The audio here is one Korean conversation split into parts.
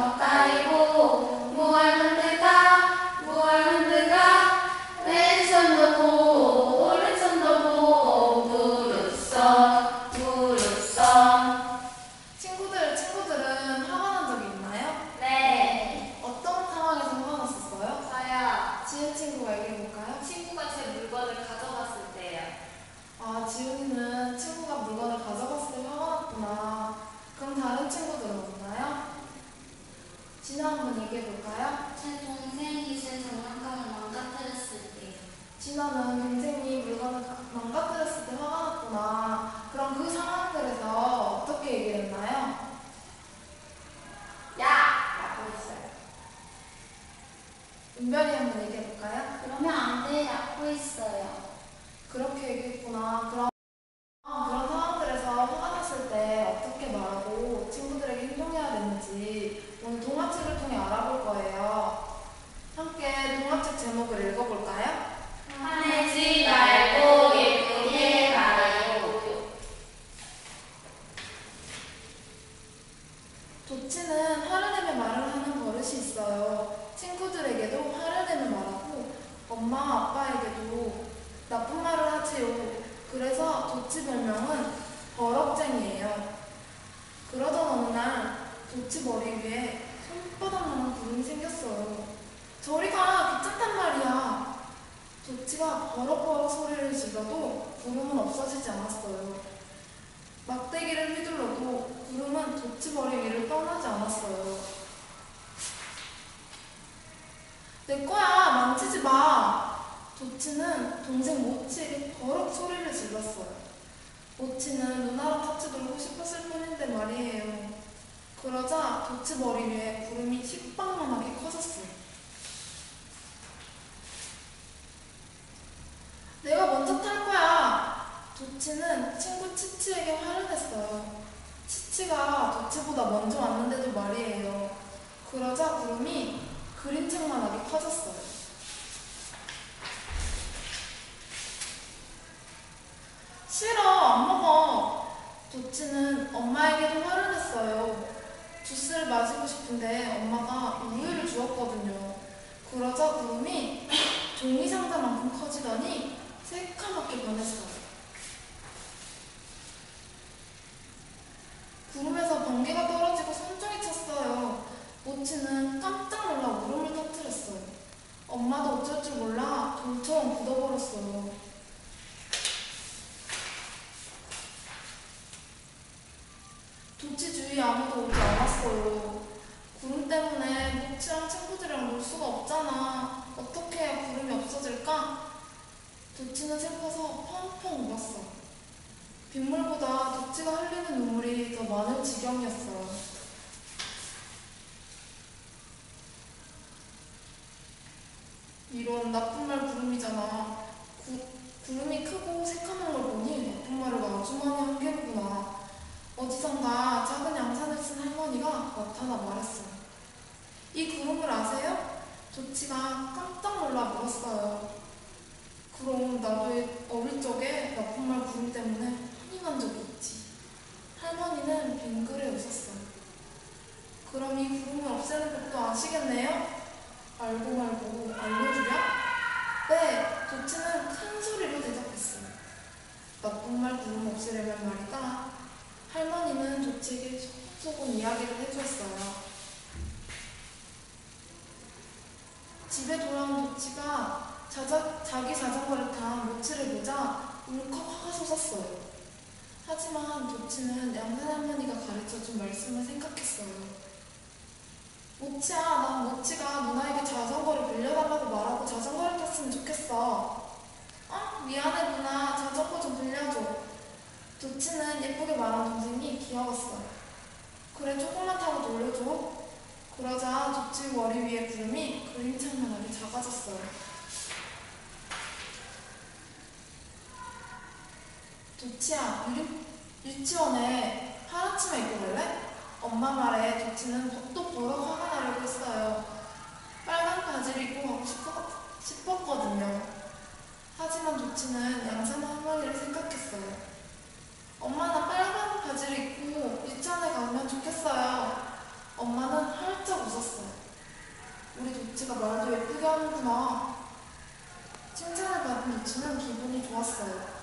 가까이 무얼 만들까 무얼 만들까 왼손도 보고 오른손도 보고 무릎선 무릎선. 친구들은 화가 난 적이 있나요? 네. 어떤 상황에서 화가 났었어요? 저요. 지은 친구가 얘기해볼까요? 친구가 제 물건을 가져갔을 때요. 아, 지은이는 친구가 물건을 가져갔을 때 화가 났구나. 그럼 다른 친구들은 없나요? 진아 한번 얘기해볼까요? 제 동생이 제 장난감을 망가뜨렸을 때요. 진아는 동생이 물건을 망가뜨렸을 때 화가 났구나. 그럼 그 상황들에서 어떻게 얘기를 했나요? 야! 라고 했어요. 은별이 한번 얘기해볼까요? 그러면 안 돼. 라고 했어요. 그렇게 얘기했구나. 그런 상황들에서 화가 났을 때 어떻게 말하고 친구들에게 행동해야 되는지 오늘 동화책을 통해 알아볼 거예요. 함께 동화책 제목을 읽어볼까요? 화내지 말고 예쁘게 말해요. 도치는 화를 내며 말을 하는 버릇이 있어요. 친구들에게도 화를 내며 말하고 엄마 아빠에게도 나쁜 말을 하지요. 그래서 도치 별명은 버럭쟁이에요. 그러던 어느 날 도치 머리 위에 손바닥만한 구름이 생겼어요. 저리 가! 귀찮단 말이야. 도치가 버럭버럭 소리를 질러도 구름은 없어지지 않았어요. 막대기를 휘둘러도 구름은 도치 머리 위를 떠나지 않았어요. 내 거야! 만지지 마! 도치는 동생 모치에게 버럭 소리를 질렀어요. 모치는 누나랑 같이 놀고 싶었을 뿐인데 말이에요. 그러자 도치 머리 위에 구름이 식빵만하게 커졌어요. 내가 먼저 탈 거야! 도치는 친구 치치에게 화를 냈어요. 치치가 도치보다 먼저 왔는데도 말이에요. 그러자 구름이 그림책만하게 커졌어요. 싫어, 안 먹어. 도치는 엄마에게도 화를 냈어요. 주스를 마시고 싶은데 엄마가 우유를 주었거든요. 그러자 구름이 종이 상자만큼 커지더니 새까맣게 변했어요. 구름에서 번개가 떨어지고 손종이 쳤어요. 모치는 깜짝 놀라 울음을 터뜨렸어요. 엄마도 어쩔 줄 몰라 돌처럼 굳어버렸어요. 도치 주위에 아무도 오지 않았어요. 구름 때문에 모치랑 친구들이랑 놀 수가 없잖아. 어떻게 해야 구름이 없어질까? 도치는 슬퍼서 펑펑 울었어. 빗물보다 도치가 흘리는 눈물이 더 많을 지경이었어요. 이런 나쁜 말 구름이잖아. 구름이 크고 새까만 걸 보니 나쁜 말을 아주 많이 한 게구나. 어디선가 작은 양산을 쓴 할머니가 나타나 말했어요. 이 구름을 아세요? 도치가 깜짝 놀라 물었어요. 그럼 나도 어릴 적에 나쁜 말 구름 때문에 혼이 적이 있지. 할머니는 빙그레 웃었어요. 그럼 이 구름을 없애는 법도 아시겠네요? 알고 말고 알려주랴? 네, 도치는 큰 소리로 대답했어요. 나쁜 말 구름 없애려면 말이다. 할머니는 도치에게 소곤소곤 이야기를 해주었어요. 집에 돌아온 도치가 자기 자전거를 탄 모치를 보자 울컥 화가 솟았어요. 하지만 도치는 양산 할머니가 가르쳐준 말씀을 생각했어요. 모치야, 난 모치가 누나에게 자전거를 빌려달라고 말하고 자전거를 탔으면 좋겠어. 미안해 누나, 자전거 좀 빌려줘. 도치는 예쁘게 말한 동생이 귀여웠어요. 그래, 조금만 타고 놀려줘. 그러자 도치 머리 위에 구름이 그림책만하게 작아졌어요. 도치야, 유치원에 하루치마 입고 갈래? 엄마 말에 도치는 또 버럭 화가 나려고 했어요. 빨간 바지를 입고 가고 싶었거든요. 하지만 도치는 양산 할머니를 생각했어요. 엄마, 나 빨간 바지를 입고 유치원에 가면 좋겠어요. 엄마는 활짝 잘했다는구나. 칭찬을 받은 도치는 기분이 좋았어요.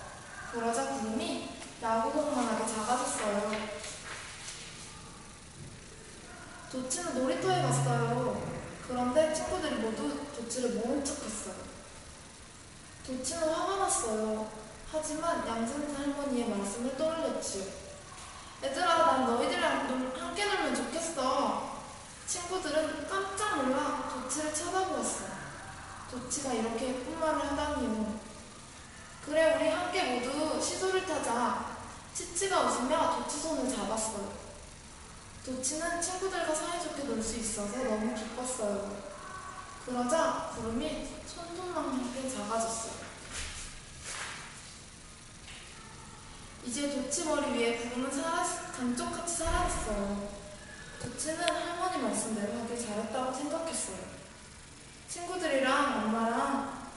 그러자 구름이 야구공만하게 작아졌어요. 도치는 놀이터에 갔어요. 그런데 친구들이 모두 도치를 모른 척했어요. 도치는 화가 났어요. 하지만 양산사 할머니의 말씀을 떠올렸지요. 얘들아, 난 너희들이랑 함께 놀면 좋겠어. 친구들은 깜짝 놀라 도치를 쳐다보았어요. 도치가 이렇게 예쁜 말을 하다니요. 그래, 우리 함께 모두 시소를 타자. 치치가 웃으며 도치 손을 잡았어요. 도치는 친구들과 사이좋게 놀 수 있어서 너무 기뻤어요. 그러자 구름이 손톱만하게 작아졌어요. 이제 도치 머리 위에 구름은 감쪽같이 사라졌어요. 도치는 할머니 말씀대로 하길 잘했다고 생각했어요. 친구들이랑 엄마랑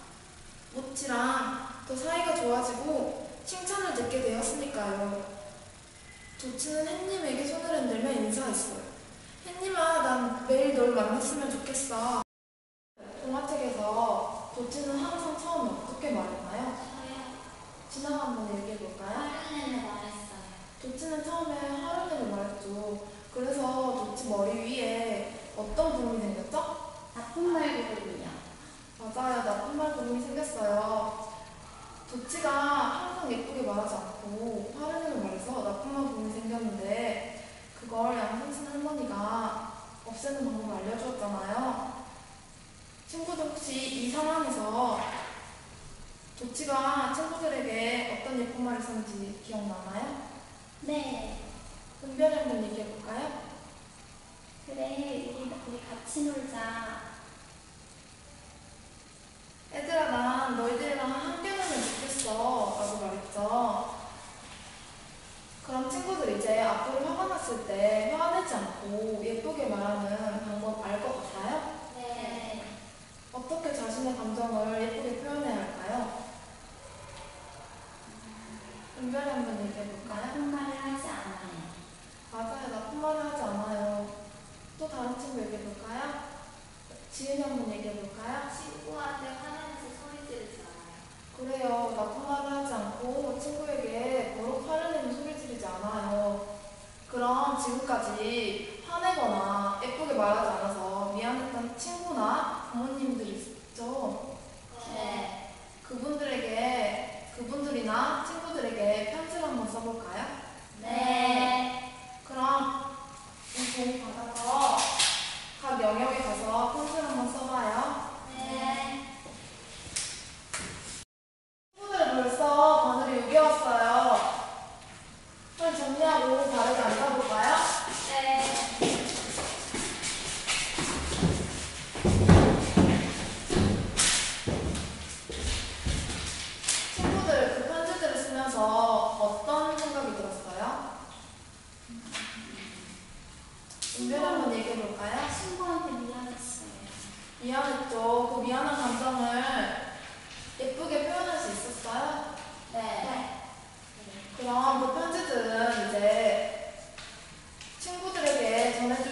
모치랑 더 사이가 좋아지고 칭찬을 듣게 되었으니까요. 도치는 햇님에게 손을 흔들며 인사했어요. 햇님아, 난 매일 널 만났으면 좋겠어. 동화책에서 도치는 항상 처음에 어떻게 말했나요? 저요. 지나가 한번 얘기해볼까요? 하루내내 말했어요. 도치는 처음에 하루내를 말했죠. 그래서 도치 머리 위에 어떤 구름이 생겼죠? 나쁜 말 구름이요. 맞아요. 나쁜 말 구름이 생겼어요. 도치가 항상 예쁘게 말하지 않고 하루내를 말해서 나쁜 말 구름이 생겼는데 그걸 양상순 할머니가 없애는 방법을 알려주었잖아요. 친구들 혹시 이 상황에서 도치가 친구들에게 어떤 예쁜 말을 썼는지 기억나나요? 네. 은별이 한번 얘기해볼까요? 그래, 우리 같이 놀자. 얘들아, 난 너희들이랑 함께 놀면 좋겠어 라고 말했죠. 그럼 친구들 이제 앞으로 화가 났을 때 화내지 않고 예쁘게 말하는 방법 알 것 같아요? 네. 어떻게 자신의 감정을 예쁘게 표현해야 할까요? 은별이 한번 얘기해볼까요? 나쁜 말을 하지 않아요. 맞아요. 나쁜 말을 하지 않아요. 또 다른 친구 얘기해볼까요? 지은이 한번 얘기해볼까요? 친구한테 화내면서 소리 지르지 않아요. 그래요. 나쁜 말을 하지 않고 친구에게 버럭 화를 내는 소리 지르지 않아요. 그럼 지금까지 화내거나 예쁘게 말하지 않아서 미안했던 친구나 부모님들이 있죠? 네. 그분들이나 친구들에게 편지를 한번 써볼까요? 네. 그럼 이 종이 받아서 각 영역에 가서 편지를 한번 써봐요. 네. 친구들 벌써 바늘이 6개 왔어요. 빨리 정리하고 바르게 앉아볼까요? 네. 친구들 그 편지들을 쓰면서 어떤 생각이 들었어요? 은별이 한번 얘기해볼까요? 친구한테 미안했어요. 미안했죠. 그 미안한 감정을 예쁘게 표현할 수 있었어요? 네. 그럼 그 편지들은 이제 친구들에게 전해줄